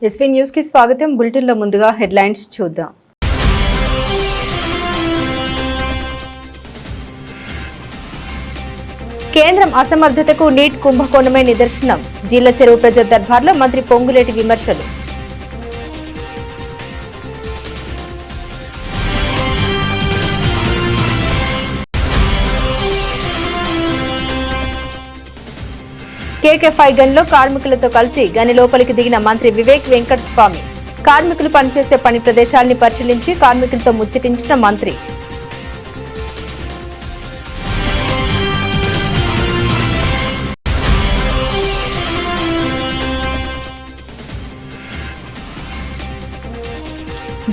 SV news కి స్వాగతం. Bulletin లో ముందుగా హెడ్లైన్స్ చూద్దాం. కేంద్రం అసమర్థతకు నీట్ కుంభకోణమే నిదర్శనం. జిల్లా చెరువు ప్రజా దర్బార్లో మంత్రి పొంగులేటి విమర్శలు. కేకే5 గన్లో కార్మికులతో కలిసి గని లోపలికి దిగిన మంత్రి వివేక్ వెంకట స్వామి. కార్మికులు పనిచేసే పని ప్రదేశాలను పరిశీలించి కార్మికులతో ముచ్చటించిన మంత్రి.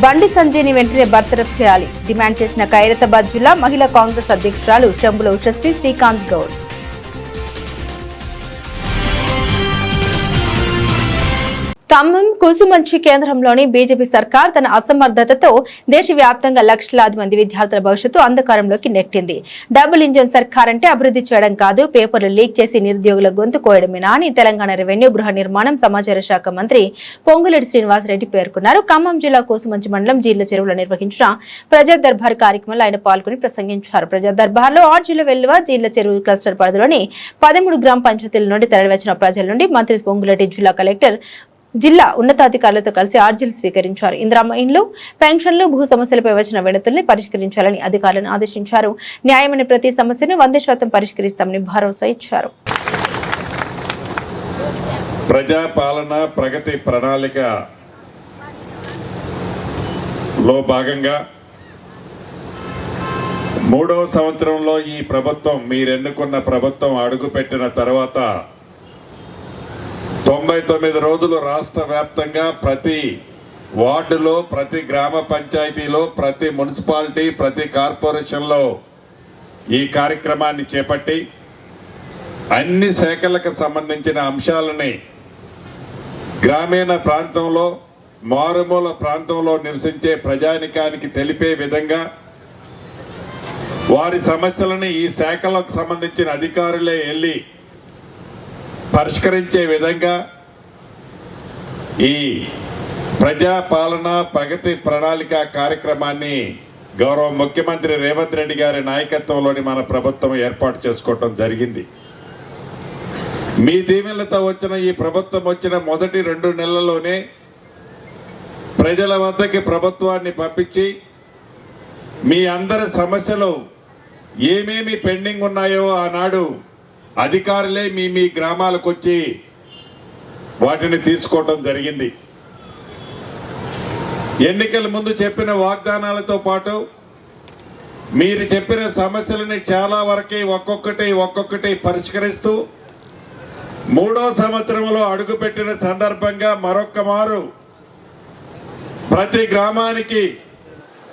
బండి సంజయ్ని వెంటనే బర్తరఫ్ చేయాలి డిమాండ్ చేసిన ఖైరతాబాద్ జిల్లా మహిళా కాంగ్రెస్ అధ్యక్షురాలు శంభుల ఉషశ్రీ శ్రీకాంత్ గౌడ్. ఖమ్మం కూసుమంచి కేంద్రంలోని బీజేపీ సర్కార్ తన అసమర్థతతో దేశవ్యాప్తంగా లక్షలాది మంది విద్యార్థుల భవిష్యత్తు అంధకారంలోకి నెట్టింది. డబుల్ ఇంజన్ సర్కార్ అంటే అభివృద్ధి చేయడం కాదు, పేపర్లు లీక్ చేసి నిరుద్యోగుల గొంతు కోయడమేనా అని తెలంగాణ రెవెన్యూ, గృహ నిర్మాణం, సమాచార శాఖ మంత్రి పొంగులేటి శ్రీనివాసరెడ్డి పేర్కొన్నారు. ఖమ్మం జిల్లా కూసుమంచి మండలం జీళ్ల చెరువులో నిర్వహించిన ప్రజా దర్బార్ కార్యక్రమంలో ఆయన పాల్గొని ప్రసంగించారు. ప్రజా దర్బార్లో ఆర్జీల వెల్లువ జీళ్ల చెరువు క్లస్టర్ పరిధిలోని 13 గ్రామ పంచాయతీల నుండి తరలివచ్చిన ప్రజల నుండి మంత్రి పొంగులేటి జిల్లా కలెక్టర్, జిల్లా ఉన్నతాధికారులతో కలిసి ఆర్జీలు స్వీకరించారు. ఇందిరమ్మ ఇండ్లు, పెన్షన్లు, భూ సమస్యలపై వచ్చిన వినతుల్ని పరిష్కరించాలని అధికారులను ఆదేశించారు. న్యాయమైన ప్రతి సమస్యను 100% పరిష్కరిస్తామని భరోసా ఇచ్చారు. ప్రజాపాలన ప్రగతి ప్రణాళికలో భాగంగా 3వ సంవత్సరంలో ఈ ప్రభుత్వం, మీరెన్నుకున్న ప్రభుత్వం అడుగుపెట్టిన తర్వాత 99 రోజులు రాష్ట్ర వ్యాప్తంగా ప్రతి వార్డులో, ప్రతి గ్రామ పంచాయతీలో, ప్రతి మున్సిపాలిటీ, ప్రతి కార్పొరేషన్లో ఈ కార్యక్రమాన్ని చేపట్టి అన్ని శాఖలకు సంబంధించిన అంశాలని గ్రామీణ ప్రాంతంలో, మారుమూల ప్రాంతంలో నివసించే ప్రజానికానికి తెలిపే విధంగా వారి సమస్యలని ఈ శాఖలకు సంబంధించిన అధికారులే వెళ్ళి పరిష్కరించే విధంగా ఈ ప్రజాపాలన ప్రగతి ప్రణాళిక కార్యక్రమాన్ని గౌరవ ముఖ్యమంత్రి రేవంత్ రెడ్డి గారి నాయకత్వంలోని మన ప్రభుత్వం ఏర్పాటు చేసుకోవటం జరిగింది. మీ దీవెనలతో వచ్చిన ఈ ప్రభుత్వం వచ్చిన మొదటి 2 నెలల్లోనే ప్రజల వద్దకి ప్రభుత్వాన్ని పంపించి మీ అందరి సమస్యలు ఏమేమి పెండింగ్ ఉన్నాయో ఆనాడు అధికారులే మీ గ్రామాలకు వచ్చి వాటిని తీసుకోవటం జరిగింది. ఎన్నికల ముందు చెప్పిన వాగ్దానాలతో పాటు మీరు చెప్పిన సమస్యలని చాలా వరకు ఒక్కొక్కటి పరిష్కరిస్తూ 3వ సంవత్సరంలో అడుగుపెట్టిన సందర్భంగా మరొక్క మారు ప్రతి గ్రామానికి,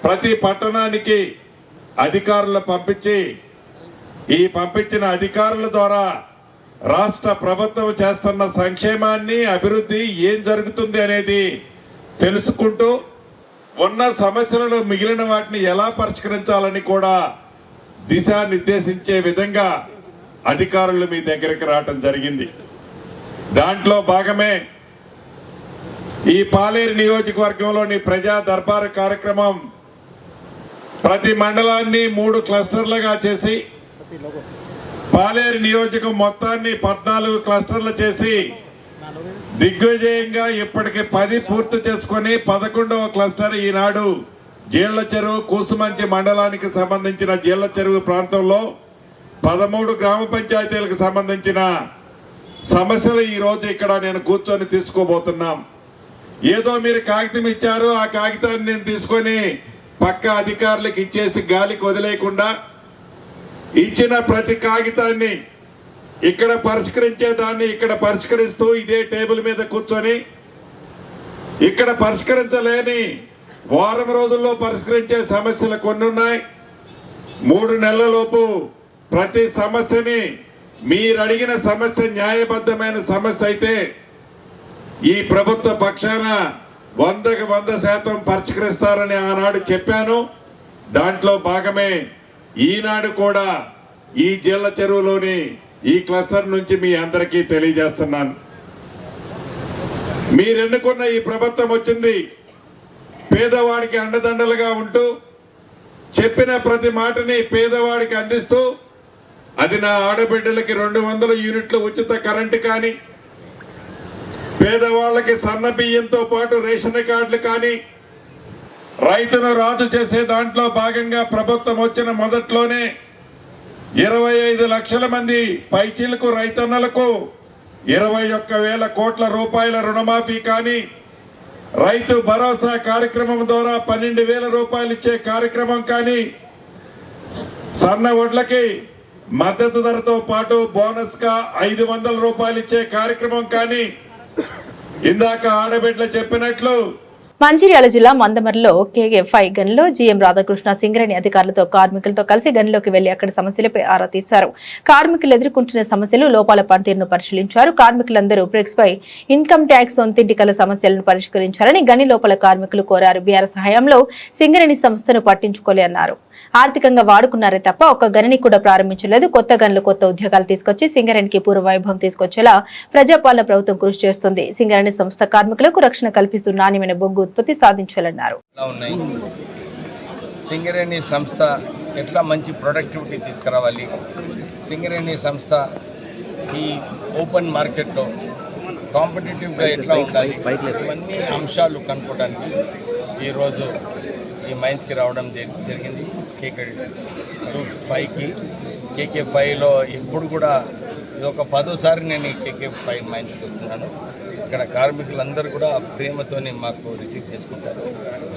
ప్రతి పట్టణానికి అధికారులు పంపించి ఈ పంపించిన అధికారుల ద్వారా రాష్ట్ర ప్రభుత్వం చేస్తున్న సంక్షేమాన్ని, అభివృద్ధి ఏం జరుగుతుంది అనేది తెలుసుకుంటూ ఉన్న సమస్యలను, మిగిలిన వాటిని ఎలా పరిష్కరించాలని కూడా దిశానిర్దేశించే విధంగా అధికారులు మీ దగ్గరికి రావటం జరిగింది. దాంట్లో భాగమే ఈ పాలేరు నియోజకవర్గంలోని ప్రజా దర్బార్ కార్యక్రమం. ప్రతి మండలాన్ని 3 క్లస్టర్లుగా చేసి పాలేరు నియోజకం మొత్తాన్ని 14 క్లస్టర్లు చేసి దిగ్విజయంగా ఇప్పటికి 10 పూర్తి చేసుకుని 11వ క్లస్టర్ ఈనాడు జీళ్ల చెరువు కూసుమంచి మండలానికి సంబంధించిన జీళ్ల చెరువు ప్రాంతంలో 13 గ్రామ పంచాయతీలకు సంబంధించిన సమస్యలు ఈ రోజు ఇక్కడ నేను కూర్చొని తీసుకోబోతున్నాం. ఏదో మీరు కాగితం ఇచ్చారు, ఆ కాగితాన్ని నేను తీసుకొని పక్క అధికారులకు ఇచ్చేసి గాలికి వదిలేయకుండా ఇచ్చిన ప్రతి కాగితాన్ని ఇక్కడ పరిష్కరించేదాన్ని ఇక్కడ పరిష్కరిస్తూ ఇదే టేబుల్ మీద కూర్చొని ఇక్కడ పరిష్కరించలేని వారం రోజుల్లో పరిష్కరించే సమస్యలు కొన్ని ఉన్నాయి. 3 నెలలలోపు ప్రతి సమస్యని, మీరు అడిగిన సమస్య న్యాయబద్ధమైన సమస్య అయితే ఈ ప్రభుత్వ పక్షాన 100కి 100% పరిష్కరిస్తారని ఆనాడు చెప్పాను. దాంట్లో భాగమే ఈనాడు కూడా ఈ జీళ్ల చెరువులోని ఈ క్లస్టర్ నుంచి మీ అందరికీ తెలియజేస్తున్నాను. మీరెన్నుకున్న ఈ ప్రభుత్వం వచ్చింది పేదవాడికి అండదండలుగా ఉంటూ చెప్పిన ప్రతి మాటని పేదవాడికి అందిస్తూ అది నా ఆడబిడ్డలకి 200 యూనిట్లు ఉచిత కరెంటు కానీ పేదవాళ్ళకి సన్న బియ్యంతో పాటు రేషన్ కార్డులు కానీ రైతును రాజు చేసే దాంట్లో భాగంగా ప్రభుత్వం వచ్చిన మొదట్లోనే 25 లక్షల మంది పైచీలకు రైతన్నలకు 21,000 కోట్ల రూపాయల రుణమాఫీ కానీ రైతు భరోసా కార్యక్రమం ద్వారా 12,000 రూపాయలు ఇచ్చే కార్యక్రమం కానీ సన్న వడ్లకి మద్దతు ధరతో పాటు బోనస్ గా 500 రూపాయలు ఇచ్చే కార్యక్రమం కానీ ఇందాక ఆడబిడ్డలు చెప్పినట్లు మంచిర్యాల జిల్లా మందమరిలో KK5 గనిలో జీఎం రాధాకృష్ణ సింగరేణి అధికారులతో కార్మికులతో కలిసి గనిలోకి వెళ్లి అక్కడి సమస్యలపై ఆరా తీశారు. కార్మికులు ఎదుర్కొంటున్న సమస్యలు లోపాల పనితీరును పరిశీలించారు. కార్మికులందరూ బ్రేక్స్ పై ఇన్కమ్ ట్యాక్స్ సొంతింటికల సమస్యలను పరిష్కరించాలని గని లోపల కార్మికులు కోరారు. బీఆర్ఎస్ హయాంలో సింగరేణి సంస్థను పట్టించుకోలే అన్నారు. ఆర్థికంగా వాడుకున్నారే తప్ప ఒక్క గనిని కూడా ప్రారంభించలేదు. కొత్త గనులు కొత్త ఉద్యోగాలు తీసుకొచ్చి సింగరేణికి పూర్వ వైభవం తీసుకొచ్చేలా ప్రజాపాలన ప్రభుత్వం కృషి చేస్తుంది. సింగరేణి సంస్థ కార్మికులకు రక్షణ కల్పిస్తూ నాణ్యమైన బొగ్గు ఉత్పత్తి సాధించాలన్నారు. సింగరేణి సంస్థ ఎట్లా మంచి ప్రొడక్టివిటీ తీసుకురావాలి, సింగరేణి సంస్థ ఈ ఓపెన్ మార్కెట్లో కాంపిటేటివ్గా ఎట్లా ఉండాలి, ఇవన్నీ అంశాలు కనుక్కోవడానికి ఈరోజు ఈ మైన్స్కి రావడం జరిగింది. KK5కి KK5లో ఇప్పుడు కూడా ఇది ఒక 10సారి నేను ఈ KK5 మైన్స్కి వస్తున్నాను. ఇక్కడ కార్మికులందరూ కూడా ప్రేమతోని మాకు రిసీవ్ చేసుకుంటారు.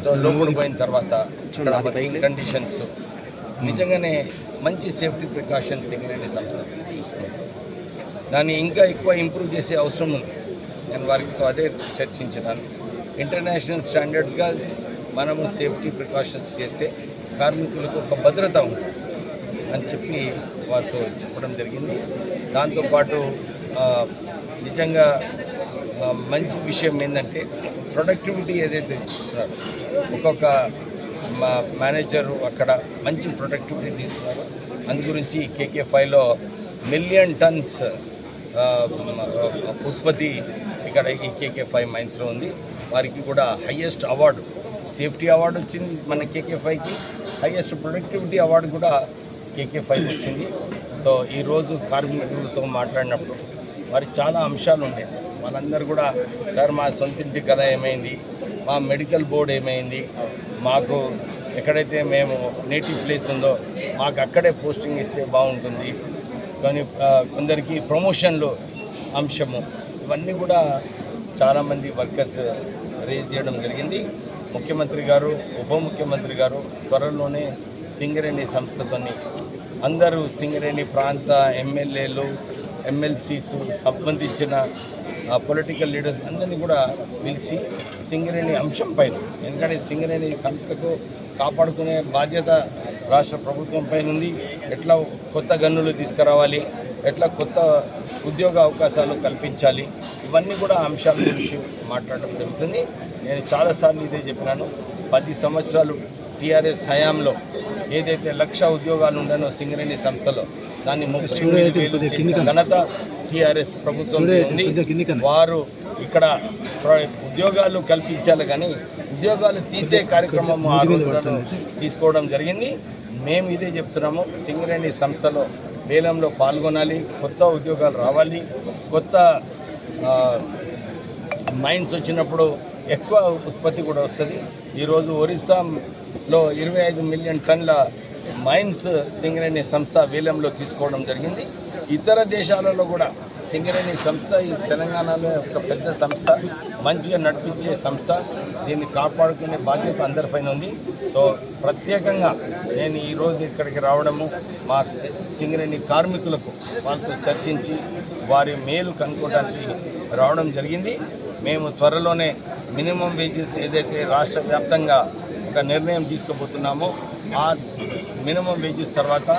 సో లోపలికి పోయిన తర్వాత ఇక్కడ వర్కింగ్ కండిషన్స్ నిజంగానే మంచి సేఫ్టీ ప్రికాషన్స్ సింగరేణి సంస్థ చూసుకుంటారు. దాన్ని ఇంకా ఎక్కువ ఇంప్రూవ్ చేసే అవసరం ఉంది. నేను వారితో అదే చర్చించినాను. ఇంటర్నేషనల్ స్టాండర్డ్స్గా మనము సేఫ్టీ ప్రికాషన్స్ చేస్తే కార్మికులకు ఒక భద్రత ఉంది అని చెప్పి వారితో చెప్పడం జరిగింది. దాంతోపాటు నిజంగా మంచి విషయం ఏంటంటే ప్రొడక్టివిటీ ఏదైతే ఇస్తున్నారు, ఒక్కొక్క మేనేజరు అక్కడ మంచి ప్రొడక్టివిటీ తీసుకున్నారు. అందు గురించి KK5లో 1 మిలియన్ టన్స్ ఉత్పత్తి ఇక్కడ ఈ KK5 మైన్స్లో ఉంది. వారికి కూడా హయ్యెస్ట్ అవార్డు సేఫ్టీ అవార్డు వచ్చింది మన KK5కి, హయ్యెస్ట్ ప్రొడక్టివిటీ అవార్డు కూడా KK5 వచ్చింది. సో ఈరోజు కార్మికులతో మాట్లాడినప్పుడు వారికి చాలా అంశాలు ఉన్నాయి. వాళ్ళందరూ కూడా సార్ మా సొంతింటి కథ ఏమైంది, మా మెడికల్ బోర్డు ఏమైంది, మాకు ఎక్కడైతే మేము నేటివ్ ప్లేస్ ఉందో మాకు అక్కడే పోస్టింగ్ ఇస్తే బాగుంటుంది, కానీ కొందరికి ప్రమోషన్లు అంశము, ఇవన్నీ కూడా చాలామంది వర్కర్స్ రేజ్ చేయడం జరిగింది. ముఖ్యమంత్రి గారు, ఉప ముఖ్యమంత్రి గారు త్వరలోనే సింగరేణి సంస్థతోని అందరూ సింగరేణి ప్రాంత ఎమ్మెల్యేలు, MLCs సంబంధించిన పొలిటికల్ లీడర్స్ అందరినీ కూడా పిలిచి సింగరేణి అంశం పైన, ఎందుకంటే సింగరేణి సంస్థకు కాపాడుకునే బాధ్యత రాష్ట్ర ప్రభుత్వం పైన ఉంది. ఎట్లా కొత్త గన్నులు తీసుకురావాలి, ఎట్లా కొత్త ఉద్యోగ అవకాశాలు కల్పించాలి, ఇవన్నీ కూడా అంశాల గురించి మాట్లాడడం జరుగుతుంది. నేను చాలాసార్లు ఇదే చెప్పినాను. 10 సంవత్సరాలు TRS హయాంలో ఏదైతే 1,00,000 ఉద్యోగాలు ఉండనో సింగరేణి సంస్థలో దాన్ని 35,000 ఘనత TRS ప్రభుత్వం ఉంది. వారు ఇక్కడ ఉద్యోగాలు కల్పించాలి, కానీ ఉద్యోగాలు తీసే కార్యక్రమం ఆ రోజులలో తీసుకోవడం జరిగింది. మేము ఇదే చెప్తున్నాము, సింగరేణి సంస్థలో వేలంలో పాల్గొనాలి, కొత్త ఉద్యోగాలు రావాలి, కొత్త మైన్స్ వచ్చినప్పుడు ఎక్కువ ఉత్పత్తి కూడా వస్తుంది. ఈరోజు ఒరిస్సాలో 25 మిలియన్ టన్నుల మైన్స్ సింగరేణి సంస్థ వేలంలో తీసుకోవడం జరిగింది. ఇతర దేశాలలో కూడా సింగరేణి సంస్థ ఈ తెలంగాణలో ఒక పెద్ద సంస్థ, మంచిగా నడిపించే సంస్థ, దీన్ని కాపాడుకునే బాధ్యత అందరిపైన ఉంది. సో ప్రత్యేకంగా నేను ఈరోజు ఇక్కడికి రావడము మా సింగరేణి కార్మికులకు వాళ్ళతో చర్చించి వారి మేలు కనుక్కోవడానికి రావడం జరిగింది. మేము త్వరలోనే మినిమం వేజెస్ ఏదైతే రాష్ట్ర వ్యాప్తంగా ఒక నిర్ణయం తీసుకోబోతున్నామో ఆ మినిమం వేజెస్ తర్వాత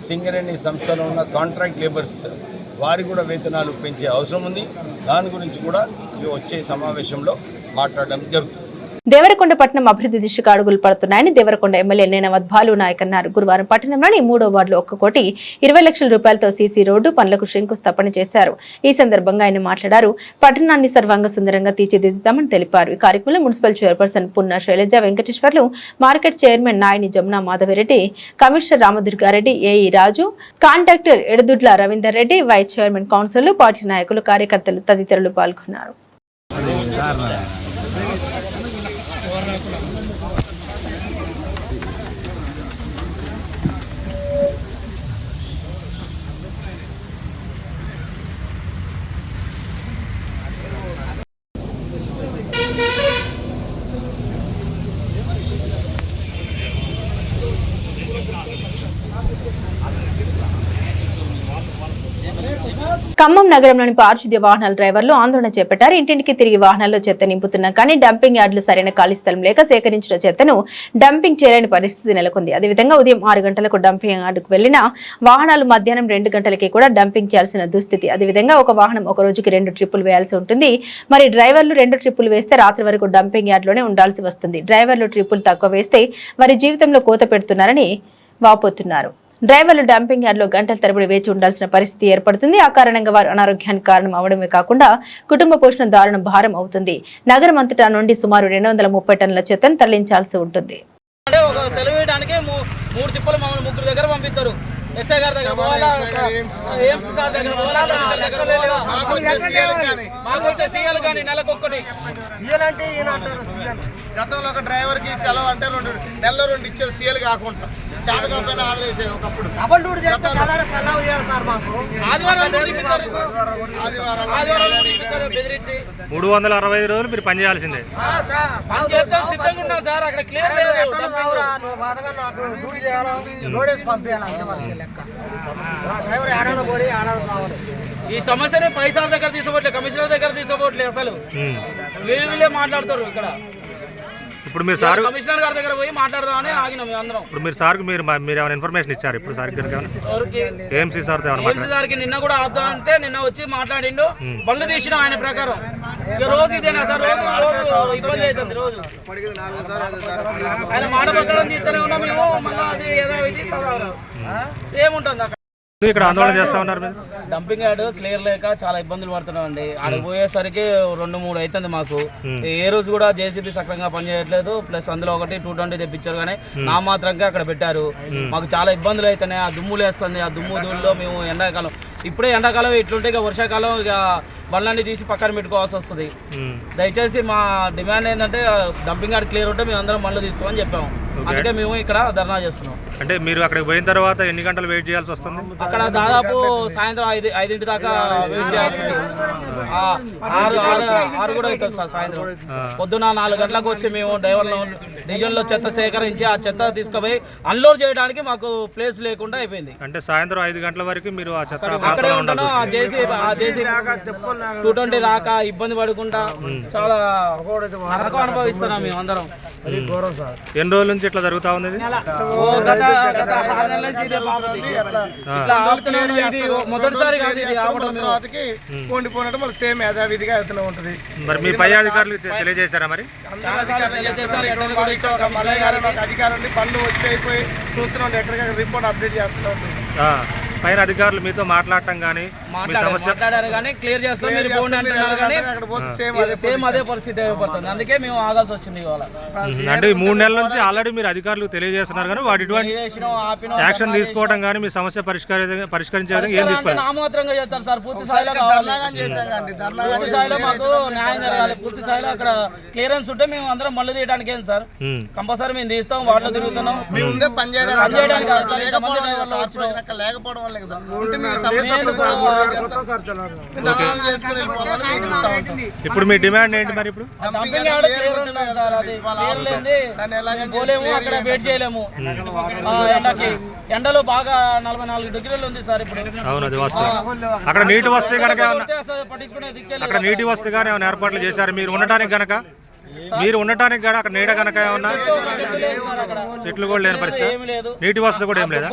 సింగరేణి సంస్థలో ఉన్న కాంట్రాక్ట్ లేబర్స్ వారి కూడా వేతనాలు పెంచే అవసరం ఉంది. దాని గురించి కూడా వచ్చే సమావేశంలో మాట్లాడడం జరుగుతుంది. దేవరకొండ పట్టణం అభివృద్ధి దిశగా అడుగులు పడుతున్నాయని దేవరకొండ ఎమ్మెల్యే నేనవత్ భాలు నాయక్ అన్నారు. గురువారం పట్టణంలోని 3వ వార్డులో 1,20,00,000 రూపాయలతో సీసీ రోడ్డు పనులకు శంకుస్థాపన చేశారు. ఈ సందర్భంగా ఆయన మాట్లాడారు. పట్టణాన్ని సర్వాంగ సుందరంగా తీర్చిదిద్దుతామని తెలిపారు. ఈ కార్యక్రమంలో municipal chairperson Punna Shailaja Venkateswarlu, market chairman Nayani Jamuna Madhavi Reddy, commissioner Ramadurga Reddy, AE Raju, contractor Edadudla Ravinder Reddy, vice chairman కౌన్సిలర్లు, పార్టీ నాయకులు, కార్యకర్తలు తదితరులు పాల్గొన్నారు. ఖమ్మం నగరంలోని పారిశుద్ధ్య వాహనాల డ్రైవర్లు ఆందోళన చేపట్టారు. ఇంటింటికి తిరిగి వాహనాల్లో చెత్త నింపుతున్నా కానీ డంపింగ్ యార్డులు సరైన ఖాళీ స్థలం లేక సేకరించిన చెత్తను డంపింగ్ చేయలేని పరిస్థితి నెలకొంది. అదేవిధంగా ఉదయం 6 గంటలకు డంపింగ్ యార్డుకు వెళ్లిన వాహనాలు మధ్యాహ్నం 2 గంటలకి కూడా డంపింగ్ చేయాల్సిన దుస్థితి. అదేవిధంగా ఒక వాహనం ఒక రోజుకి 2 ట్రిప్పులు వేయాల్సి ఉంటుంది. మరి డ్రైవర్లు 2 ట్రిప్పులు వేస్తే రాత్రి వరకు డంపింగ్ యార్డులోనే ఉండాల్సి వస్తుంది. డ్రైవర్లు ట్రిప్పులు తక్కువ వేస్తే వారి జీవితంలో కోత పెడుతున్నారని వాపోతున్నారు. డ్రైవర్లు డంపింగ్ యార్డులో గంటల తరబడి వేచి ఉండాల్సిన పరిస్థితి ఏర్పడుతుంది. ఆ కారణంగా వారు అనారోగ్యానికి కారణం అవడమే కాకుండా కుటుంబ పోషణ దారుణ భారం అవుతుంది. నగరం అంతటా నుండి సుమారు 230 టన్నుల చెత్తను తరలించాల్సి ఉంటుంది. దగ్గర పంపిస్తారు. ఎస్ఐ గారి దగ్గర పోవాలా, ఏఎంసీ సార్ దగ్గర పోవాలా, మాకు వచ్చే సీఎల్ కానీ నెలకొక్కటి సీఎలంటే గతంలో ఒక డ్రైవర్ కి సెలవు అంటే 2 నెలలో 2 ఇచ్చారు సీఎల్ కాకుండా చాలకపోయినా ఆదరేసారు. ఒకప్పుడు బెదిరించి 365 రోజులు మీరు పని చేయాల్సిందే. సిద్ధంగా ఉన్నాం సార్. అక్కడ క్లియర్ ఈ సమస్యని పైసల దగ్గర తీసుకోవట్లేదు, కమిషనర్ దగ్గర తీసుకోవట్లేదు. అసలు వీళ్ళే మాట్లాడతారు. ఇక్కడ ఇప్పుడు మీరు సార్ కమిషనర్ గారి దగ్గర పోయి మాట్లాడదామని ఆగినాం అందరం. ఇప్పుడు మీరు సార్కి మీరు ఏమైనా ఇన్ఫర్మేషన్ ఇచ్చారు? ఇప్పుడు సార్ ఏఎంసీ సార్ గారికి నిన్న కూడా ఆపుతా అంటే నిన్న వచ్చి మాట్లాడిండు. బండ్లు తీసిన ఆయన ప్రకారం. ఇక రోజు ఇదేనా సార్, రోజు ఇబ్బంది అవుతుంది. రోజు ఆయన మాట ప్రకారం తీస్తూనే ఉన్నాం మేము. మళ్ళీ అది ఏదో ఇది సేమ్ ఉంటుంది. అక్కడ ఇక్కడ ఆందోళన చేస్తా ఉన్నారు. డంపింగ్ యార్డ్ క్లియర్ లేక చాలా ఇబ్బందులు పడుతున్నాం అండి. ఆడ పోయేసరికి 2-3 అవుతుంది మాకు. ఏ రోజు కూడా జేసీబీ సక్రంగా పనిచేయట్లేదు. ప్లస్ అందులో ఒకటి 220 తెప్పించారు కానీ నా మాత్రంగా అక్కడ పెట్టారు. మాకు చాలా ఇబ్బందులు అవుతున్నాయి. ఆ దుమ్ములు వేస్తుంది. ఆ దుమ్ము ధూళిలో మేము ఎండాకాలం, ఇప్పుడే ఎండాకాలం ఇట్లుంటే ఇక వర్షాకాలం ఇక బండ్లన్నీ తీసి పక్కన పెట్టుకోవాల్సి వస్తుంది. దయచేసి మా డిమాండ్ ఏంటంటే డంపింగ్ యార్డ్ క్లియర్ ఉంటే మేము అందరం బండ్లు తీస్తామని చెప్పాము. అందుకే మేము ఇక్కడ ధర్నా చేస్తున్నాం. అంటే మీరు అక్కడికి పోయిన తర్వాత ఎన్ని గంటలు వెయిట్ చేయాల్సి వస్తుంది? అక్కడ దాదాపు సాయంత్రం 5 దాకా వెయిట్ చేయాల్సి వస్తుంది. 6 కూడా అవుతుంది సార్. సాయంత్రం పొద్దున 4 గంటలకు వచ్చి మేము డ్రైవర్లో డివిజన్లో చెత్త సేకరించి ఆ చెత్త తీసుకుపోయి అన్లోడ్ చేయడానికి మాకు ప్లేస్ లేకుండా అయిపోయింది. అంటే సాయంత్రం 5 గంటల వరకు మీరు ఆ చెత్త అక్కడే ఉంటాను. ఆ జేసీ 220 రాక ఇబ్బంది పడుకుంటా చాలా అనుభవిస్తున్నాం మేము అందరం. ఎన్ని రోజుల నుంచి ఇట్లా జరుగుతా ఉంది? గత 6 నెలల నుంచి ఇట్లా ఆగుతున్నాను. ఇది మొదటిసారి కాదు. ఇది ఆపడం పోండిపోవడం మళ్ళీ సేమ్ యథావిధిగా అవుతూనే ఉంటుంది. మరి మీ పై అధికారులు తెలియజేశారా? మరి అధికారులు పనులు వచ్చి అయిపోయి చూస్తున్నాం. ఎక్కడికక్కడ రిపోర్ట్ అప్డేట్ చేస్తూనే ఉంటుంది. పైన అధికారులు మీతో మాట్లాడటం కానీ మాట్లాడారు కానీ క్లియర్ చేస్తాం మీరు పోండి అంటున్నారు కానీ సేమ్ అదే పరిస్థితి అయిపోతుంది. అందుకే మేము ఆగాల్సి వచ్చింది ఇవాళ. అంటే 3 నెలల నుంచి ఆల్రెడీ మీరు అధికారులకు తెలియజేస్తున్నారు కానీ వాటి యాక్షన్ తీసుకోవడం కానీ మీ సమస్య పరిష్కరించే విధంగా ఏం తీసుకోవాలి? నామమాత్రంగా చేస్తారు సార్. పూర్తి స్థాయిలో పూర్తి స్థాయిలో మాకు న్యాయం జరగాలి. పూర్తి స్థాయిలో అక్కడ క్లియరెన్స్ ఉంటే మేము అందరం మళ్ళీ తీయడానికి ఏం సార్ కంపల్సరీ మేము తీస్తాం. వాటిలో తిరుగుతున్నాం. పనిచేయడానికి లేకపోవడం ఇప్పుడు మీ డిమాండ్ ఏంటి? మరి ఇప్పుడు పోలేము, అక్కడ వెయిట్ చేయలేము. ఎండకి ఎండలో బాగా 44 డిగ్రీలు ఉంది సార్ ఇప్పుడు. అవును, అది వాస్తవం. అక్కడ నీటి వస్తే కనుక, అక్కడ నీటి వస్తే కానీ ఏమైనా ఏర్పాట్లు చేశారు మీరు ఉండటానికి కనుక? మీరు ఉండటానికి కూడా అక్కడ నీడ కనుక ఏమన్నా చెట్టు లేదు సార్ అక్కడ. చెట్లు కూడా లేని పరిస్థితి, ఏమి లేదు. నీటి వసతి కూడా ఏం లేదా?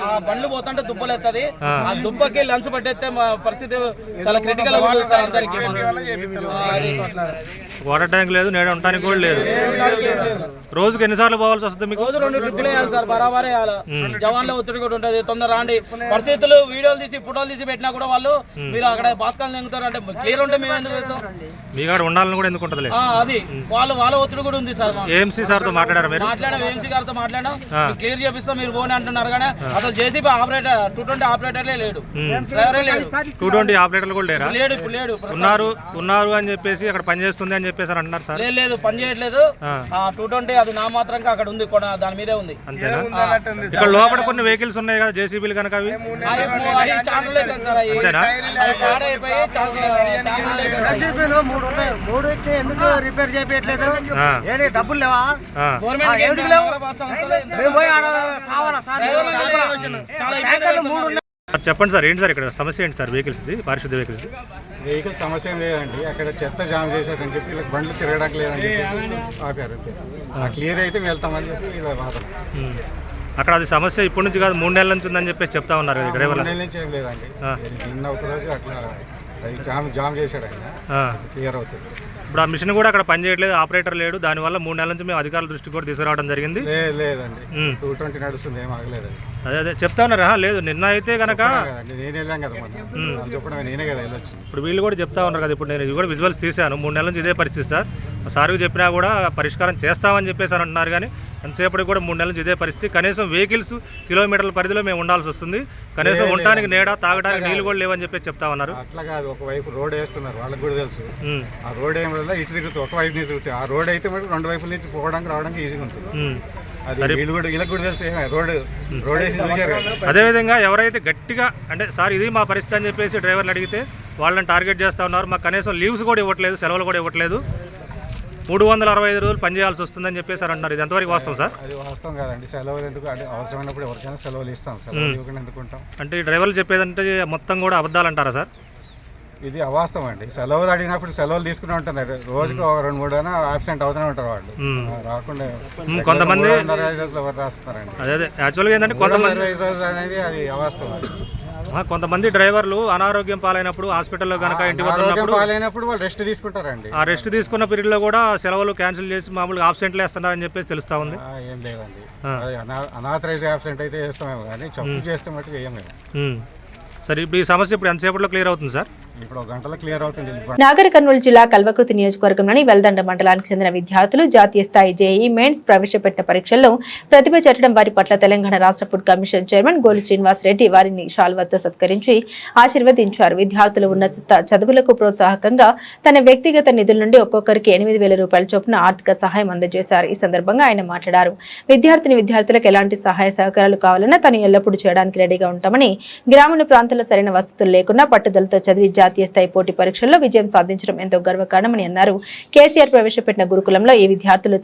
ఆ బండ్లు పోతుంటే దుబ్బలు ఎత్తది, ఆ దుబ్బకి లంచ్ పట్టేస్తే మా పరిస్థితి చాలా క్రిటికల్ ఉంటుంది సార్ అందరికి. వాటర్ ట్యాంక్ లేదు, నీడ ఉండటానికి కూడా లేదు. రోజుకి ఎన్నిసార్లు పోవాల్సి వస్తుంది మీకు? రోజు 2 ట్రిప్పులు వేయాలి సార్, బరాబరే వేయాలి. జవాన్ల ఒత్తిడి కూడా ఉంటుంది, తొందర రాండి. పరిస్థితులు వీడియోలు తీసి ఫోటోలు తీసి పెట్టినా కూడా వాళ్ళు మీరు అక్కడ బాత్కాలు తెంగుతారు అంటే క్లియర్ ఉంటే మేము ఎందుకు వెళ్తాం? మీ కాడ ఉండాలని కూడా ఎందుకు ఉంటుంది? అది వాళ్ళ ఒత్తిడి కూడా ఉంది సార్. ఏఎంసీ సార్ తో మాట్లాడారు మీరు? మాట్లాడాం, ఏఎంసీ గారితో మాట్లాడాం, క్లియర్ చేపిస్తాం మీరు పోనీ అంటున్నారు. కానీ అసలు జేసీబీ ఆపరేటర్ 220 ఆపరేటర్లే లేడు, డ్రైవరే లేడు. 220 ఆపరేటర్లు కూడా లేరా? లేడు, ఇప్పుడు లేడు. ఉన్నారు అని చెప్పేసి అక్కడ పని చేస్తుంది అని చెప్పేసి అంటున్నారు సార్. లేదు, పని చేయట్లేదు. 220 అది నా మాత్రంగా అక్కడ ఉంది, దాని మీదే ఉంది. అంతేనా? ఇక్కడ లోపల కొన్ని వెహికల్స్ ఉన్నాయి కదా జేసీబీలు కనుక, అవి ఛానల్ లేదు సార్. ఎందుకు రిపేర్ చేయట్లేదు? డబ్బులు లేవా? చెప్పండి సార్, ఏంటి సార్ ఇక్కడ సమస్య ఏంటి సార్? వెహికల్స్ పారిశుద్ధ వెహికల్స్ సమస్య ఏం లేదండి. అక్కడ చెత్త జామ్ చేశారని చెప్పి ఇలా బండ్లు తిరగడానికి లేదని చెప్పి ఆపారు. క్లియర్ అయితే వెళ్తామని చెప్పి ఇలా వాదన. అక్కడ అది సమస్య ఇప్పటి నుంచి కాదు 3 నెలల నుంచి ఉందని చెప్పేసి చెప్తా ఉన్నారు డ్రైవర్. 3 నెలల నుంచి ఏం లేదండి, నిన్న ఒక రోజు అట్లా జామ్ చేశాడు ఆయన, క్లియర్ అవుతుంది. ఇప్పుడు ఆ మిషన్ కూడా అక్కడ పని చేయట్లేదు, ఆపరేటర్ లేడు. దానివల్ల 3 నెలల నుంచి మేము అధికారుల దృష్టికి కూడా తీసుకురావడం జరిగింది. లేదండి, 220 నడుస్తుంది, ఏం ఆగలేదండి. అదే చెప్తా ఉన్నారా? లేదు, నిన్న అయితే కనుక నేను వెళ్ళాం కదా మనం చెప్పడం, నేనే కదా వెళ్ళొచ్చు. ఇప్పుడు వీళ్ళు కూడా చెప్తా ఉన్నారు కదా, ఇప్పుడు నేను ఇది కూడా విజువల్స్ తీశాను. 3 నెలల నుంచి ఇదే పరిస్థితి సార్. సార్కి చెప్పినా కూడా పరిష్కారం చేస్తామని చెప్పేసి అంటున్నారు, కానీ ఎంతసేపటికి కూడా 3 నెలల నుంచి ఇదే పరిస్థితి. కనీసం వెహికల్స్ కిలోమీటర్ల పరిధిలో మేము ఉండాల్సి వస్తుంది. కనీసం ఉండటానికి నీడ, తాగడానికి నీళ్ళు కూడా లేవని చెప్పి చెప్తా ఉన్నారు. అట్లా కాదు, ఒకవైపు రోడ్ వేస్తున్నారు, వాళ్ళకి కూడా తెలుసు. ఆ రోడ్ ఏం వల్ల ఇటు తిరుగుతుంది, ఒకవైపు నుంచి తిరుగుతాయి. ఆ రోడ్ అయితే 2 వైపుల నుంచి పోవడానికి రావడానికి ఈజీగా ఉంటుంది. వీళ్ళకి కూడా తెలుసు, రోడ్ వేసి చూశారు. అదేవిధంగా ఎవరైతే గట్టిగా అంటే సార్ ఇది మా పరిస్థితి అని చెప్పేసి డ్రైవర్లు అడిగితే వాళ్ళని టార్గెట్ చేస్తూ ఉన్నారు. మాకు కనీసం లీవ్స్ కూడా ఇవ్వట్లేదు, సెలవులు కూడా ఇవ్వట్లేదు. 365 రోజులు పనిచేయాల్సి వస్తుందని చెప్పేసి అంటున్నారు. ఇది ఎంతవరకు వాస్తవం సార్? అది వాస్తవం కాదండి. సెలవులు ఎందుకు అంటే అవసరమైనప్పుడు ఎవరికైనా సెలవులు ఇస్తాం, సెలవులు ఇవ్వకుండా ఎందుకుంటాం? అంటే ఈ డ్రైవర్లు చెప్పేదంటే మొత్తం కూడా అబద్ధాలు అంటారా సార్? ఇది అవాస్తవం అండి. సెలవులు అడిగినప్పుడు సెలవులు తీసుకుని ఉంటున్నారు, రోజుకి 2-3 అయినా ఆబ్సెంట్ అవుతూనే ఉంటారు వాళ్ళు. రాకుండా కొంతమంది 25 రోజులు ఎవరు రాస్తారండి? అదే యాక్చువల్గా ఏంటంటే కొంతమంది 25 రోజులు అనేది అది అవాస్తవం. కొంతమంది డ్రైవర్లు అనారోగ్యం పాలైనప్పుడు హాస్పిటల్లో కనుక ఇంటి పాలైనప్పుడు వాళ్ళు రెస్ట్ తీసుకుంటారండి. ఆ రెస్ట్ తీసుకున్న పీరియడ్ లో కూడా సెలవులు క్యాన్సిల్ చేసి మామూలుగా ఆబ్సెంట్లు వేస్తున్నారని చెప్పేసి తెలుస్తా ఉంది. ఏం లేదండి, అనాథరైజ్డ్ ఆబ్సెంట్ అయితే వేస్తామేమో కానీ చప్పు చేస్తే మటుకు వేయమేమో. సరే, ఇప్పుడు ఈ సమస్య ఇప్పుడు ఎంతసేపట్లో క్లియర్ అవుతుంది సార్? ఇప్పుడు 1 గంటలో క్లియర్ అవుతుంది. నాగర్ కర్నూలు జిల్లా కల్వకుర్తి నియోజకవర్గంలోని వెల్దండ మండలానికి చెందిన విద్యార్థులు జాతీయ స్థాయి జేఈ మెయిన్స్ ప్రవేశపెట్టిన పరీక్షల్లో ప్రతిభ చాటడం వారి పట్ల తెలంగాణ రాష్ట్ర ఫుడ్ కమిషన్ చైర్మన్ గోలి శ్రీనివాస్ రెడ్డి వారిని షాల్వాతో సత్కరించి ఆశీర్వదించారు. విద్యార్థులు ఉన్నత చదువులకు ప్రోత్సాహకంగా తన వ్యక్తిగత నిధుల నుండి ఒక్కొక్కరికి 8,000 రూపాయల చొప్పున ఆర్థిక సహాయం అందజేశారు. ఈ సందర్భంగా ఆయన మాట్లాడారు. విద్యార్థులకు ఎలాంటి సహాయ సహకారాలు కావాలన్నా తను ఎల్లప్పుడూ చేయడానికి రెడీగా ఉంటామని, గ్రామీణ ప్రాంతాల్లో సరైన వసతులు లేకున్నా పట్టుదలతో చదివి జాతీయ స్థాయి పోటీ పరీక్షల్లో విజయం సాధించడం ఎంతో గర్వకారణమని అన్నారు. కేసీఆర్ ప్రవేశపెట్టిన గురుకులంలో ఈ విద్యార్థులు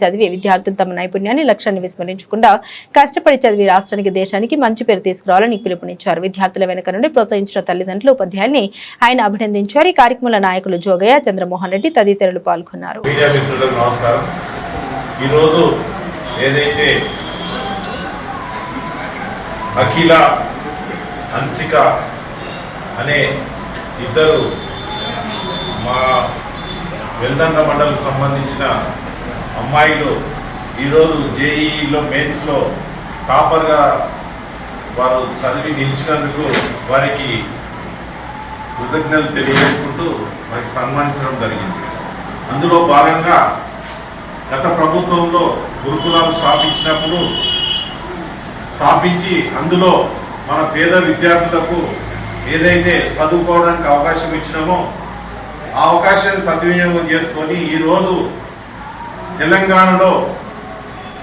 తమ నైపుణ్యాన్ని, లక్ష్యాన్ని విస్మరించకుండా కష్టపడి చదివి రాష్ట్రానికి, దేశానికి మంచి పేరు తీసుకురావాలని పిలుపునిచ్చారు. విద్యార్థుల వెనుక నుండి ప్రోత్సహించిన తల్లిదండ్రులు, ఉపాధ్యాయుల్ని ఆయన అభినందించారు. ఈ కార్యక్రమంలో నాయకులు జోగయ్య, చంద్రమోహన్ రెడ్డి తదితరులు పాల్గొన్నారు. అనే ఇద్దరు మా వెల్దండ మండలికి సంబంధించిన అమ్మాయిలు ఈరోజు జేఈలో మెయిన్స్లో టాపర్గా వారు చదివి నిలిచినందుకు వారికి కృతజ్ఞతలు తెలియజేసుకుంటూ వారికి సన్మానించడం జరిగింది. అందులో భాగంగా గత ప్రభుత్వంలో గురుకులాలు స్థాపించి అందులో మన పేద విద్యార్థులకు ఏదైతే చదువుకోవడానికి అవకాశం ఇచ్చినామో ఆ అవకాశాన్ని సద్వినియోగం చేసుకొని ఈరోజు తెలంగాణలో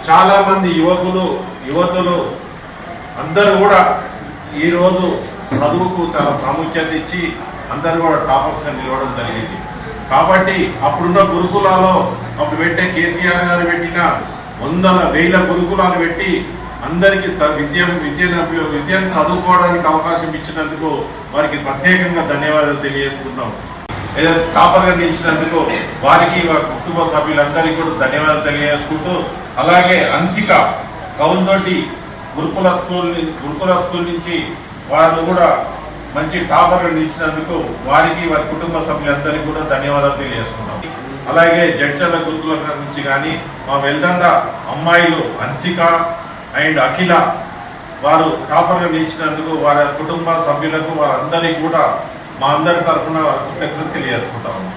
చాలామంది యువతులు అందరూ కూడా ఈరోజు చదువుకు చాలా ప్రాముఖ్యత ఇచ్చి అందరూ కూడా టాపర్స్గా నిలవడం జరిగింది. కాబట్టి అప్పుడున్న గురుకులాలో అప్పుడు పెట్టే కేసీఆర్ గారు పెట్టిన 100,000 గురుకులాలు పెట్టి అందరికీ విద్యను చదువుకోవడానికి అవకాశం ఇచ్చినందుకు వారికి ప్రత్యేకంగా ధన్యవాదాలు తెలియజేస్తున్నాం. ఏదైతే టాపర్గా నిలిచినందుకు వారికి వారి కుటుంబ సభ్యులందరికీ కూడా ధన్యవాదాలు తెలియజేసుకుంటూ, అలాగే అన్సిక కౌల్దొడ్డి గురుకుల స్కూల్ నుంచి వారు కూడా మంచి టాపర్గా నిలిచినందుకు వారికి వారి కుటుంబ సభ్యులందరికీ కూడా ధన్యవాదాలు తెలియజేసుకున్నాం. అలాగే జడ్చర్ల గురుకుల నుంచి కానీ మా వెల్దండ అమ్మాయిలు అన్సిక అండ్ అఖిల వారు టాపర్గా నిలిచినందుకు వారి కుటుంబ సభ్యులకు వారందరికీ కూడా మా అందరి తరఫున కృతజ్ఞతలు తెలియజేసుకుంటాము.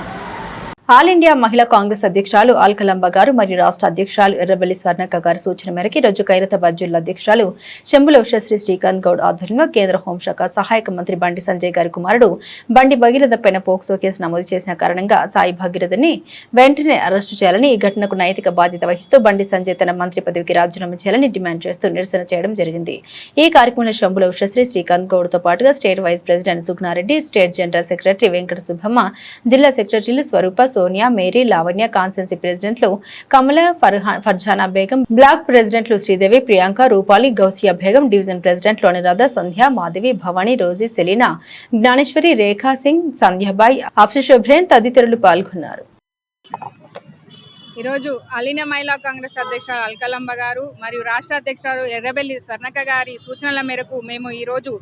ఆల్ ఇండియా మహిళా కాంగ్రెస్ అధ్యక్షురాలు ఆల్కలంబ గారు మరియు రాష్ట్ర అధ్యక్షురాలు ఎర్రబెల్లి స్వర్ణక్క గారి సూచన మేరకు ఈరోజు ఖైరతాబాద్ జిల్లా అధ్యక్షురాలు శంభుల ఉషశ్రీ శ్రీకాంత్ గౌడ్ ఆధ్వర్యంలో కేంద్ర హోంశాఖ సహాయక మంత్రి బండి సంజయ్ గారి కుమారుడు బండి భగీరథ పైన పోక్సో కేసు నమోదు చేసిన కారణంగా సాయి భగీరథని వెంటనే అరెస్టు చేయాలని, ఈ ఘటనకు నైతిక బాధ్యత వహిస్తూ బండి సంజయ్ తన మంత్రి పదవికి రాజీనామా చేయాలని డిమాండ్ చేస్తూ నిరసన చేయడం జరిగింది. ఈ కార్యక్రమంలో శంభుల ఉషశ్రీ శ్రీకాంత్ గౌడ్ తో పాటుగా state vice president Sugna Reddy, state general secretary Venkata Subbamma, జిల్లా సెక్రటరీలు స్వరూప, సోనియా, మేరీ, లావణ్య, కాన్సెన్సీ ప్రెసిడెంట్లు కమల, ఫర్జానా బేగం, బ్లాక్ ప్రెసిడెంట్లు శ్రీదేవి, ప్రియాంక, రూపాలి, గౌసియా బేగం, డివిజన్ ప్రెసిడెంట్ లోనిరాధ, సంధ్య, మాధవి, భవానీ, రోజీ, సెలీనా, జ్ఞానేశ్వరి, రేఖా సింగ్, సంధ్యాబాయ్, అప్సశోభ్రేన్ తదితరులు పాల్గొన్నారు. ఈరోజు అలీన మహిళా కాంగ్రెస్ అధ్యక్షురాలు అల్కలంబ గారు మరియు రాష్ట్ర అధ్యక్షురాలు ఎర్రబెల్లి స్వర్ణక్క గారి సూచనల మేరకు మేము ఈరోజు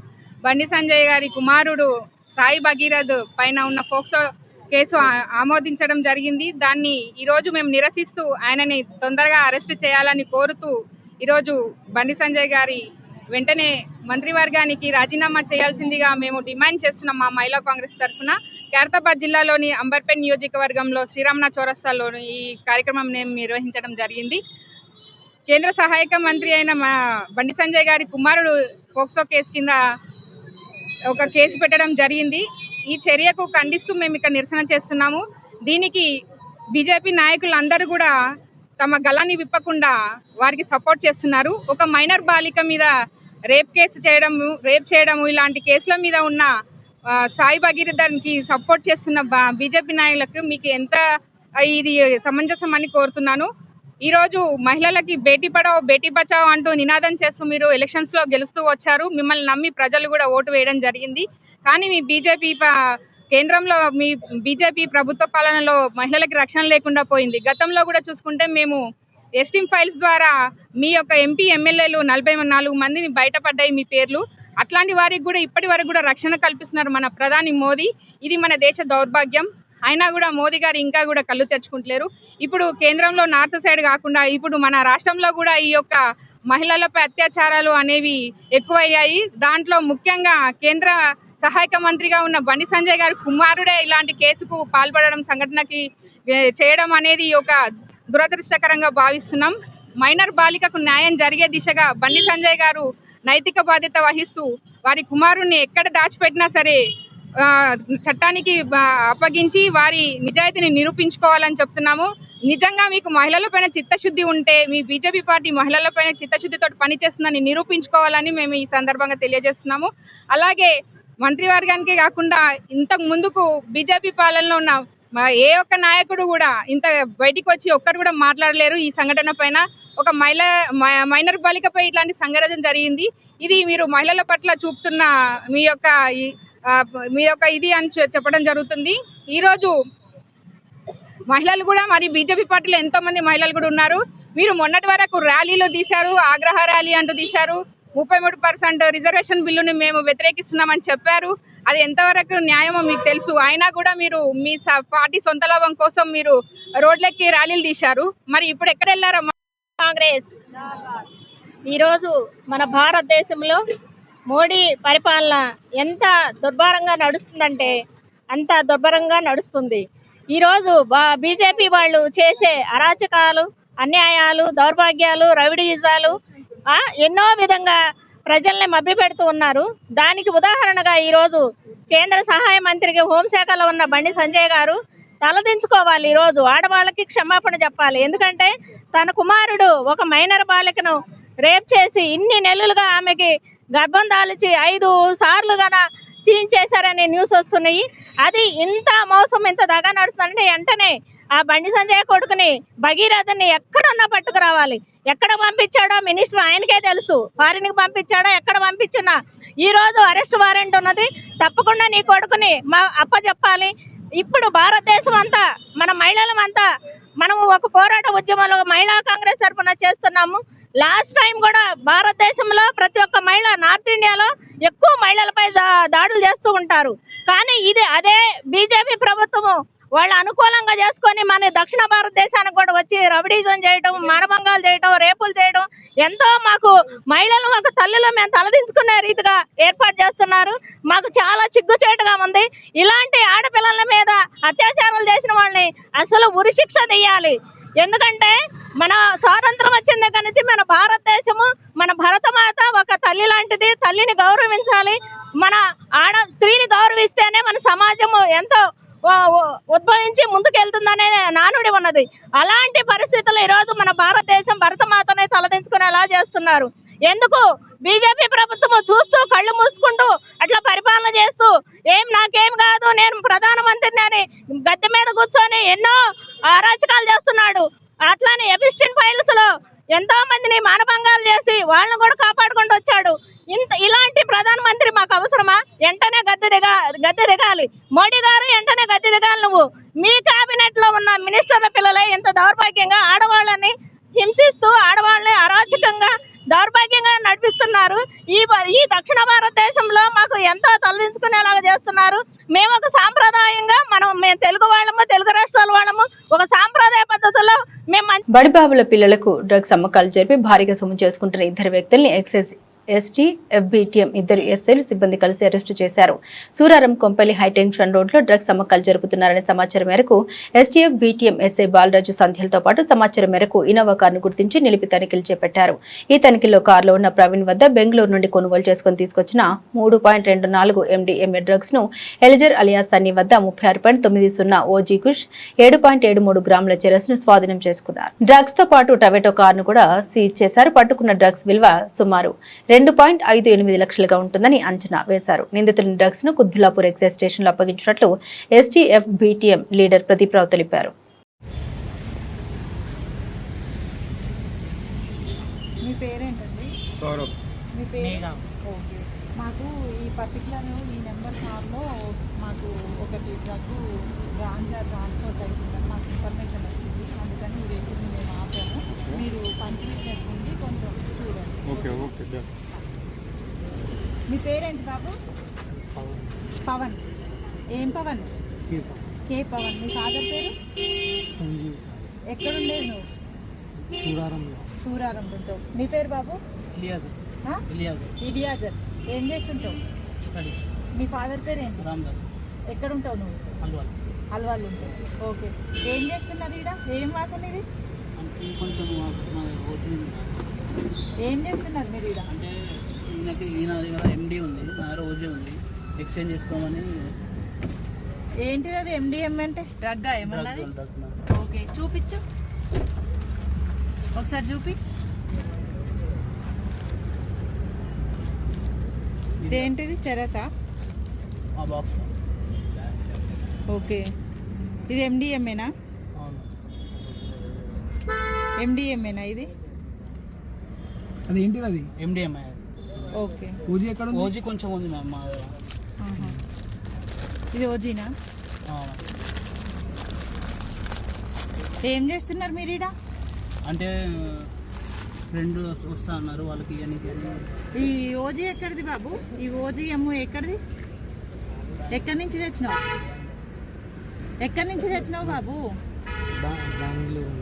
బండి సంజయ్ గారి కుమారుడు సాయి భగీరథ్ పైన ఉన్న పోక్సో కేసు ఆమోదించడం జరిగింది. దాన్ని ఈరోజు మేము నిరసిస్తూ ఆయనని తొందరగా అరెస్ట్ చేయాలని కోరుతూ ఈరోజు బండి సంజయ్ గారి వెంటనే మంత్రివర్గానికి రాజీనామా చేయాల్సిందిగా మేము డిమాండ్ చేస్తున్నాం. మా మహిళా కాంగ్రెస్ తరఫున ఖైరతాబాద్ జిల్లాలోని అంబర్పేట్ నియోజకవర్గంలో శ్రీరామనాథ చౌరస్తాలోని ఈ కార్యక్రమం మేము నిర్వహించడం జరిగింది. కేంద్ర సహాయక మంత్రి అయిన బండి సంజయ్ గారి కుమారుడు పోక్సో కేసు కింద ఒక కేసు పెట్టడం జరిగింది. ఈ చర్యకు ఖండిస్తూ మేము ఇక్కడ నిరసన చేస్తున్నాము. దీనికి బీజేపీ నాయకులందరూ కూడా తమ గలాన్ని విప్పకుండా వారికి సపోర్ట్ చేస్తున్నారు. ఒక మైనర్ బాలిక మీద రేప్ చేయడము ఇలాంటి కేసుల మీద ఉన్న సాయి భగీరథకి సపోర్ట్ చేస్తున్న బీజేపీ నాయకులకు మీకు ఎంత ఇది సమంజసం అని కోరుతున్నాను. ఈరోజు మహిళలకి బేటీ పడావో బేటీ బచావో అంటూ నినాదం చేస్తూ మీరు ఎలక్షన్స్లో గెలుస్తూ వచ్చారు. మిమ్మల్ని నమ్మి ప్రజలు కూడా ఓటు వేయడం జరిగింది. కానీ మీ కేంద్రంలో మీ బీజేపీ ప్రభుత్వ పాలనలో మహిళలకి రక్షణ లేకుండా పోయింది. గతంలో కూడా చూసుకుంటే మేము ఎస్టీమ్ ఫైల్స్ ద్వారా మీ యొక్క ఎంపీ ఎమ్మెల్యేలు 44 మందిని బయటపడ్డాయి మీ పేర్లు. అట్లాంటి వారికి కూడా ఇప్పటి వరకు కూడా రక్షణ కల్పిస్తున్నారు మన ప్రధాని మోదీ. ఇది మన దేశ దౌర్భాగ్యం. అయినా కూడా మోదీ గారు ఇంకా కూడా కళ్ళు తెరుచుకుంటలేరు. ఇప్పుడు కేంద్రంలో నార్త్ సైడ్ కాకుండా ఇప్పుడు మన రాష్ట్రంలో కూడా ఈ యొక్క మహిళలపై అత్యాచారాలు అనేవి ఎక్కువయ్యాయి. దాంట్లో ముఖ్యంగా కేంద్ర సహాయక మంత్రిగా ఉన్న బండి సంజయ్ గారి కుమారుడే ఇలాంటి కేసుకు పాల్పడడం, సంఘటనకి చేయడం అనేది ఒక దురదృష్టకరంగా భావిస్తున్నాం. మైనర్ బాలికకు న్యాయం జరిగే దిశగా బండి సంజయ్ గారు నైతిక బాధ్యత వహిస్తూ వారి కుమారుణ్ణి ఎక్కడ దాచిపెట్టినా సరే చట్టానికి అప్పగించి వారి నిజాయితీని నిరూపించుకోవాలని చెప్తున్నాము. నిజంగా మీకు మహిళలపైన చిత్తశుద్ధి ఉంటే మీ బీజేపీ పార్టీ మహిళలపైన చిత్తశుద్ధితో పనిచేస్తుందని నిరూపించుకోవాలని మేము ఈ సందర్భంగా తెలియజేస్తున్నాము. అలాగే మంత్రివర్గానికి కాకుండా ఇంతకు ముందుకు బీజేపీ పాలనలో ఉన్న ఏ ఒక్క నాయకుడు కూడా ఇంత బయటికి వచ్చి ఒక్కరు కూడా మాట్లాడలేరు ఈ సంఘటన పైన. ఒక మైనర్ బాలికపై ఇట్లాంటి సంఘటన జరిగింది. ఇది మీరు మహిళల పట్ల చూపుతున్న మీ యొక్క ఇది అని చెప్పడం జరుగుతుంది. ఈరోజు మహిళలు కూడా మరి బీజేపీ పార్టీలో ఎంతోమంది మహిళలు కూడా ఉన్నారు. మీరు మొన్నటి వరకు ర్యాలీలో తీశారు, ఆగ్రహ ర్యాలీ అంటూ తీశారు. 33% రిజర్వేషన్ బిల్లుని మేము వ్యతిరేకిస్తున్నామని చెప్పారు. అది ఎంతవరకు న్యాయమో మీకు తెలుసు. అయినా కూడా మీరు మీ పార్టీ సొంత లాభం కోసం మీరు రోడ్లెక్కి ర్యాలీలు తీశారు. మరి ఇప్పుడు ఎక్కడ వెళ్ళారో. కాంగ్రెస్ ఈరోజు మన భారతదేశంలో మోడీ పరిపాలన ఎంత దుర్భరంగా నడుస్తుందంటే అంత దుర్భరంగా నడుస్తుంది. ఈరోజు బీజేపీ వాళ్ళు చేసే అరాచకాలు, అన్యాయాలు, దౌర్భాగ్యాలు, రౌడీయిజాలు ఎన్నో విధంగా ప్రజల్ని మభ్యపెడుతూ ఉన్నారు. దానికి ఉదాహరణగా ఈరోజు కేంద్ర సహాయ మంత్రికి హోంశాఖలో ఉన్న బండి సంజయ్ గారు తలదించుకోవాలి. ఈరోజు ఆడవాళ్ళకి క్షమాపణ చెప్పాలి. ఎందుకంటే తన కుమారుడు ఒక మైనర్ బాలికను రేప్ చేసి ఇన్ని నెలలుగా ఆమెకి గర్భం దాల్చి 5 సార్లు గన తీయించేశారనే న్యూస్ వస్తున్నాయి. అది ఇంత మోసం, ఇంత దగా నడుస్తుందంటే వెంటనే ఆ బండి సంజయ్ కొడుకుని భగీరథని ఎక్కడన్నా పట్టుకురావాలి. ఎక్కడ పంపించాడో మినిస్టర్ ఆయనకే తెలుసు. ఫారిన్కి పంపించాడో ఎక్కడ పంపించినా ఈరోజు అరెస్ట్ వారెంట్ ఉన్నది. తప్పకుండా నీ కొడుకుని అప్పచెప్పాలి. ఇప్పుడు భారతదేశం అంతా మన మహిళలమంతా మనము ఒక పోరాట ఉద్యమంలో మహిళా కాంగ్రెస్ తరఫున చేస్తున్నాము. లాస్ట్ టైం కూడా భారతదేశంలో ప్రతి ఒక్క మహిళ నార్త్ ఇండియాలో ఎక్కువ మహిళలపై దాడులు చేస్తూ ఉంటారు. కానీ అదే బీజేపీ ప్రభుత్వము వాళ్ళు అనుకూలంగా చేసుకొని మన దక్షిణ భారతదేశానికి కూడా వచ్చి రౌడీజం చేయడం, మానభంగాలు చేయడం, రేపులు చేయడం ఎంతో మాకు మహిళలు మాకు తల్లులు మేము తలదించుకునే రీతిగా ఏర్పాటు చేస్తున్నారు. మాకు చాలా సిగ్గుచేటుగా ఉంది. ఇలాంటి ఆడపిల్లల మీద అత్యాచారాలు చేసిన వాళ్ళని అసలు ఉరిశిక్ష తీయాలి. ఎందుకంటే మన స్వాతంత్రం వచ్చిన దగ్గర నుంచి మన భారతదేశము మన భరతమాత ఒక తల్లి లాంటిది. తల్లిని గౌరవించాలి. మన స్త్రీని గౌరవిస్తేనే మన సమాజము ఎంతో ఉద్భవించి ముందుకెళ్తుందనే నానుడి ఉన్నది. అలాంటి పరిస్థితులు ఈరోజు మన భారతదేశం భరతమాతనే తలదించుకునేలా చేస్తున్నారు. ఎందుకు బీజేపీ ప్రభుత్వము చూస్తూ కళ్ళు మూసుకుంటూ అట్లా పరిపాలన చేస్తూ నాకేం కాదు నేను ప్రధానమంత్రిని అని గద్దె మీద కూర్చొని ఎన్నో అరాచకాలు చేస్తున్నాడు. అట్లానే ఎఫిస్టెంట్ ఫైల్స్ లో ఎంతో మందిని మానభంగాలు చేసి వాళ్ళని కూడా కాపాడుకుంటూ వచ్చాడు. ఇలాంటి ప్రధానమంత్రి మాకు అవసరమా? వెంటనే గద్దె దిగాలి. మోడీ గారు వెంటనే గద్దె దిగాలి. నువ్వు మీ కేబినెట్ లో ఉన్న మినిస్టర్ల పిల్లలే ఇంత దౌర్భాగ్యంగా ఆడవాళ్ళని హింసిస్తూ ఆడవాళ్ళని అరాచకంగా దౌర్భాగ్యంగా నడిపిస్తున్నారు. ఈ దక్షిణ భారతదేశంలో మాకు ఎంతో తలదించుకునేలాగా చేస్తున్నారు. మేము ఒక సాంప్రదాయంగా మేము తెలుగు వాళ్ళము, తెలుగు రాష్ట్రాల వాళ్ళము ఒక సాంప్రదాయ పద్ధతుల్లో మేము బడిబాబుల పిల్లలకు డ్రగ్స్ అమ్మకాలు జరిపి భారీగా సొమ్ము చేసుకుంటున్న ఇద్దరు వ్యక్తుల్ని ఎక్సైజ్ ఎస్టీ ఎఫ్బిటిఎం ఇద్దరు ఎస్ఐలు సిబ్బంది కలిసి అరెస్టు చేశారు. సూరారం కొంపల్లి హైటెన్షన్ రోడ్లో డ్రగ్స్ అమ్మకాలు జరుపుతున్నారనే సమాచారం మేరకు ఎస్టీఎఫ్ బిటిఎం ఎస్ఐ బాలరాజు సంధ్యలతో పాటు సమాచారం మేరకు ఇన్నోవా కారును గుర్తించి నిలిపి తనిఖీలు చేపట్టారు. ఈ తనిఖీల్లో కారులో ఉన్న ప్రవీణ్ వద్ద బెంగళూరు నుండి కొనుగోలు చేసుకుని తీసుకొచ్చిన 3.24 MDMA డ్రగ్స్ ను ఎలిజర్ అలియాస్ సన్నీ వద్ద 36.90 ఓజీ కుష్ 7.73 గ్రాముల చెరస్ ను స్వాధీనం చేసుకున్నారు. డ్రగ్స్ తో పాటు టొమాటో కారును కూడా సీజ్ చేశారు. పట్టుకున్న డ్రగ్స్ విలువ సుమారు 2.58 లక్షలుగా ఉంటుందని అంచనా వేశారు. నిందితుల డ్రగ్స్ ను కుత్బుల్లాపూర్ ఎక్సైజ్ స్టేషన్ లో అప్పగించినట్లు ఎస్టీఎఫ్ బిటిఎం లీడర్ ప్రదీప్ రావు తెలిపారు. మీ పేరేంటండి? సౌరభ్. మీ పేరు? ఓకే. మాకు ఈ పర్టికులర్ ఈ నెంబర్ కార్లో మాకు ఒకటి డ్రగ్ గాంజా ట్రాన్స్పోర్ట్ అవుతుందని మాకు ఇన్ఫర్మేషన్ వచ్చింది. అందుకని ఈ రేట్లు మేము ఆపాము. మీరు పంపిణీ ఉంది కొంచెం చూడండి. Okay okay. మీ పేరేంటి బాబు? పవన్. ఏం పవన్? కే పవన్. మీ ఫాదర్ పేరు? సంజీవ్. ఎక్కడుండేది నువ్వు? సూరారంలో ఉంటావు. నీ పేరు బాబు? ఇలియాజర్. ఏం చేస్తుంటావు? మీ ఫాదర్ పేరు ఏంటి? రామ్దాస్. ఎక్కడ ఉంటావు నువ్వు? అల్వాళ్ళు ఉంటావు. ఓకే. ఏం చేస్తున్నారు ఇక్కడ? ఏం వాసన ఇది? ఏం చేస్తున్నారు మీరు ఇక్కడ? అంటే ఈయన దగ్గర ఎండి ఉంది, నా దగ్గర ఓజీ ఉంది, ఎక్స్చేంజ్ చేసుకోమని. ఏంటిది అది? ఎండిఎం అంటే డ్రగ్గా ఏమన్నది? ఓకే, చూపించు ఒకసారి. చూపి. ఇదేంటిది? చెరసా? ఓకే. ఇది ఎండిఎంఏనా? ఎండిఎంఏనా ఇది? అది ఏంటిది? అది ఎండిఎంఏ. ఓకే. ఓజీ ఎక్కడ? ఓజీ కొంచెం ఉంది మ్యామ్ మా. ఇది ఓజీనా? ఏం చేస్తున్నారు మీరు ఈడ? అంటే ఫ్రెండ్ వస్తా అన్నారు, వాళ్ళకి ఈ ఓజీ ఎక్కడిది బాబు? ఈ ఓజీ అమ్ము ఎక్కడిది? ఎక్కడి నుంచి తెచ్చినావు? ఎక్కడి నుంచి తెచ్చినావు బాబు?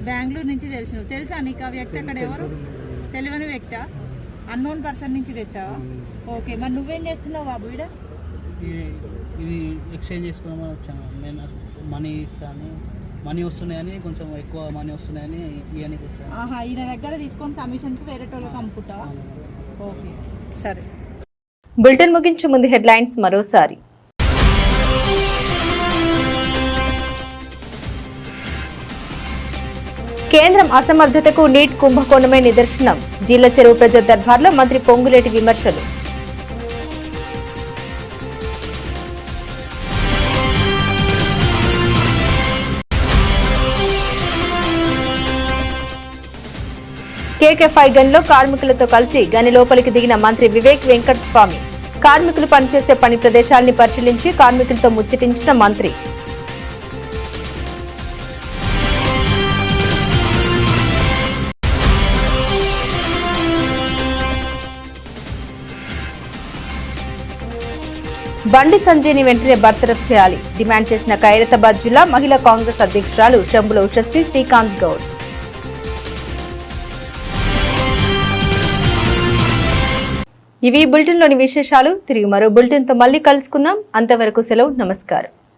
బెంగళూరు నుంచి తెలిసినావు. తెలుసా నీకు ఆ వ్యక్తి అక్కడ ఎవరు? తెలియని వ్యక్తి? అన్నోన్ పర్సన్ నుంచి తెచ్చావా? ఓకే. మరి నువ్వేం చేస్తున్నావు బాబు ఈడ? ఇది ఎక్స్చేంజ్ చేసుకోమని వచ్చాను. నేను మనీ ఇస్తాను, మనీ వస్తున్నాయని, కొంచెం ఎక్కువ మనీ వస్తున్నాయని ఇవన్నీ వచ్చాను. ఆహా, ఈయన దగ్గర తీసుకొని కమిషన్కి వేరే వాళ్ళకి అమ్ముకుంటావా? ఓకే, సరే. బులెటిన్ ముగించే ముందు హెడ్లైన్స్ మరోసారి. కేంద్రం అసమర్థతకు నీట్ కుంభకోణమే నిదర్శనం. జిల్లా చెరువు ప్రజా దర్బార్లో మంత్రి పొంగులేటి విమర్శలు. కేకే5 గన్లో కార్మికులతో కలిసి గని లోపలికి దిగిన మంత్రి వివేక్ వెంకట స్వామి. కార్మికులు పనిచేసే పని ప్రదేశాలని పరిశీలించి కార్మికులతో ముచ్చటించిన మంత్రి. బండి సంజయ్ని వెంటనే బర్తరఫ్ చేయాలి డిమాండ్ చేసిన ఖైరతాబాద్ జిల్లా మహిళా కాంగ్రెస్ అధ్యక్షురాలు శంభుల ఉషశ్రీ శ్రీకాంత్ గౌడ్. ఇవి బులెటిన్లోని విశేషాలు. తిరిగి మరో బులెటిన్తో మళ్ళీ కలుసుకుందాం. అంతవరకు సెలవు. నమస్కారం.